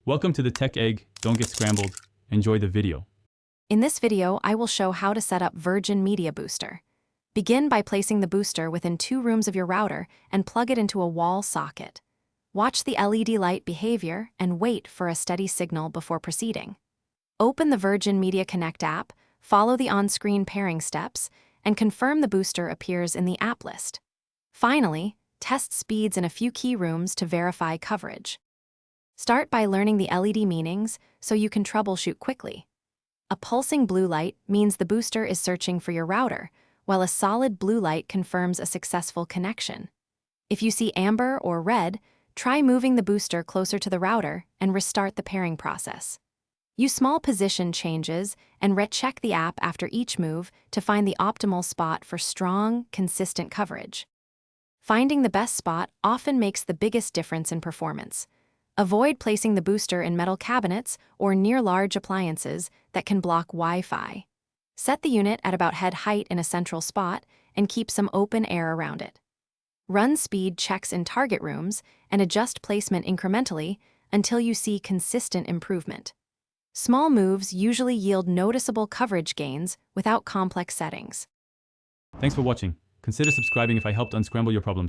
Welcome to the Tech Egg. Don't get scrambled. Enjoy the video. In this video, I will show how to set up Virgin Media Booster. Begin by placing the booster within 2 rooms of your router and plug it into a wall socket. Watch the LED light behavior and wait for a steady signal before proceeding. Open the Virgin Media Connect app, follow the on-screen pairing steps, and confirm the booster appears in the app list. Finally, test speeds in a few key rooms to verify coverage. Start by learning the LED meanings so you can troubleshoot quickly. A pulsing blue light means the booster is searching for your router, while a solid blue light confirms a successful connection. If you see amber or red, try moving the booster closer to the router and restart the pairing process. Use small position changes and recheck the app after each move to find the optimal spot for strong, consistent coverage. Finding the best spot often makes the biggest difference in performance. Avoid placing the booster in metal cabinets or near large appliances that can block Wi-Fi. Set the unit at about head height in a central spot and keep some open air around it. Run speed checks in target rooms and adjust placement incrementally until you see consistent improvement. Small moves usually yield noticeable coverage gains without complex settings. Thanks for watching. Consider subscribing if I helped unscramble your problems.